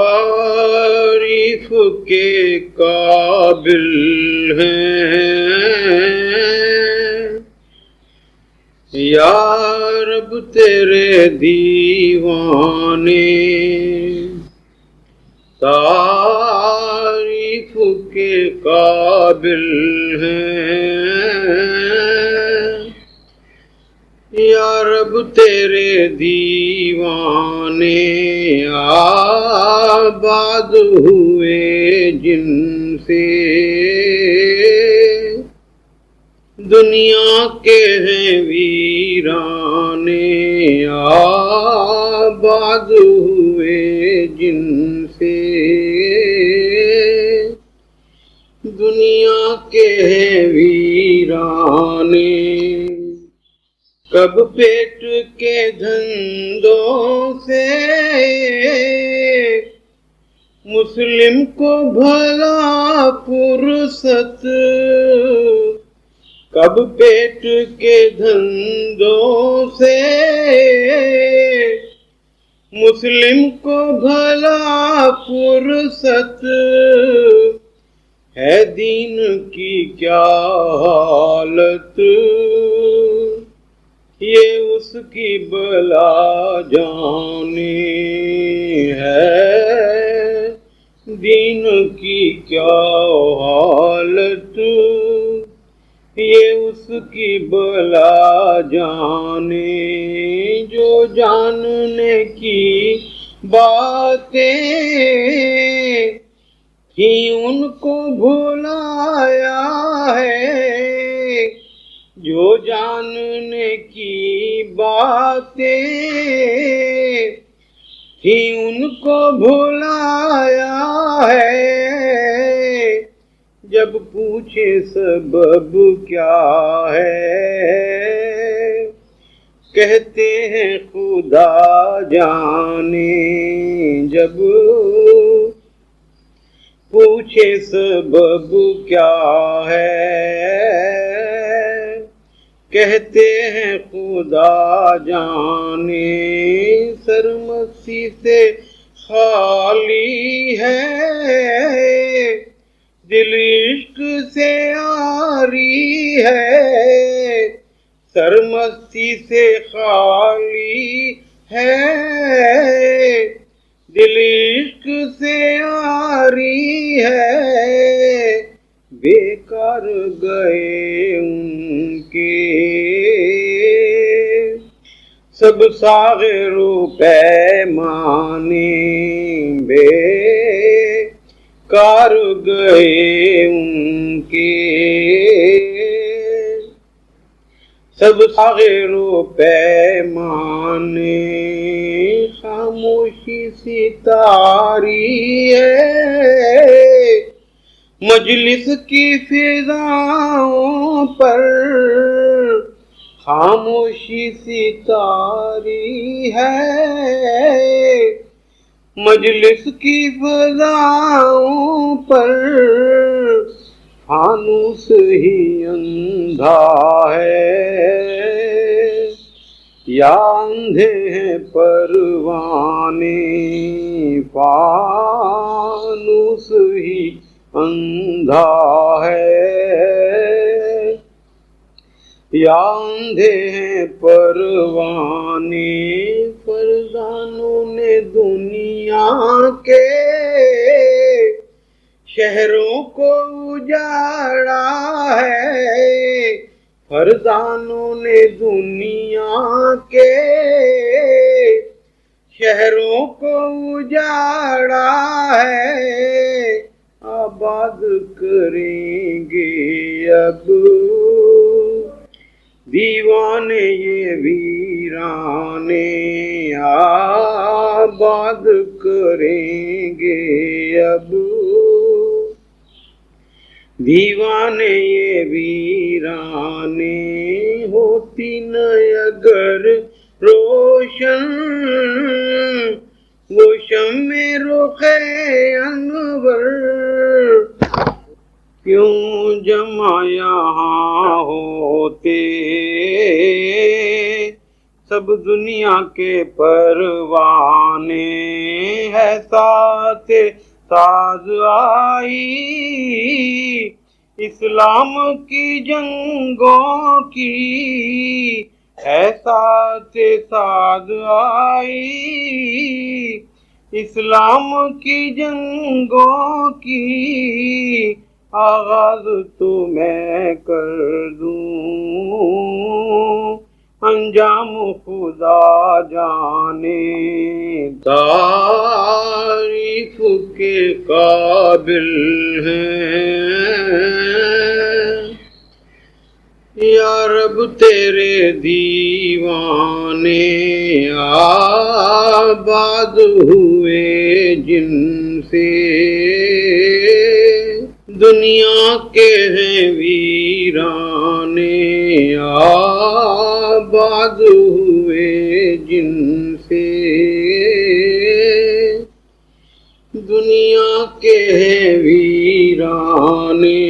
تعریف کے قابل ہیں یا رب تیرے دیوانے، تعریف کے قابل ہیں یا رب تیرے دیوانے، آباد ہوئے جن سے دنیا کے ہیں ویرانے، آباد ہوئے جن سے دنیا کے ہیں ویرانے۔ کب پیٹ کے دھندوں سے مسلم کو بھلا فرصت، کب پیٹ کے دھندوں سے مسلم کو بھلا فرصت، ہے دین کی کیا حالت، یہ اس کی بلا جانے، ہے دین کی کیا حالت، یہ اس کی بلا جانے۔ جو جاننے کی باتیں تھی ان کو بھلایا ہے، جو جاننے کی باتیں تھی ان کو بھلایا ہے، جب پوچھے سبب کیا ہے کہتے ہیں خدا جانے، جب پوچھے سبب کیا ہے کہتے ہیں خدا جانے۔ سرمستی سے خالی ہے دل عشق سے عاری ہے، سرمستی سے خالی ہے دل عشق سے عاری ہے، بیکار گئے ان کے سب ساغر و پیمانے، بیکار گئے ان کے سب ساغر و پیمانے۔ خاموشی سی تاری ہے مجلس کی فضاؤں پر، خاموشی سی تاری ہے مجلس کی فضاؤں پر، فانوس ہی اندھا ہے یا اندھے ہیں پروانے، فانوس ہی اندھا ہے یا اندھے ہیں پروانے۔ فرزانوں نے دنیا کے شہروں کو اجاڑا ہے، فرزانوں نے دنیا کے شہروں کو اجاڑا ہے، آباد کریں گے اب دیوانے یہ ویرانے، آباد کریں گے اب دیوانے یہ ویرانے۔ ہوتی نہ اگر روشن وہ شمع رخ انور، کیوں جمع یہاں ہوتے سب دنیا کے پروانے، ہے ساتھ ساز آئی، اسلام کی جنگوں کی ہے ساتھ ساز آئی، اسلام کی جنگوں کی آغاز تو میں کر دوں، انجام خدا جانے، تعریف کے قابل ہیں یا رب تیرے دیوانے، آباد ہوئے جن سے دنیا کے ہیں ویرانے، آباد ہوئے جن سے دنیا کے ہیں ویرانے۔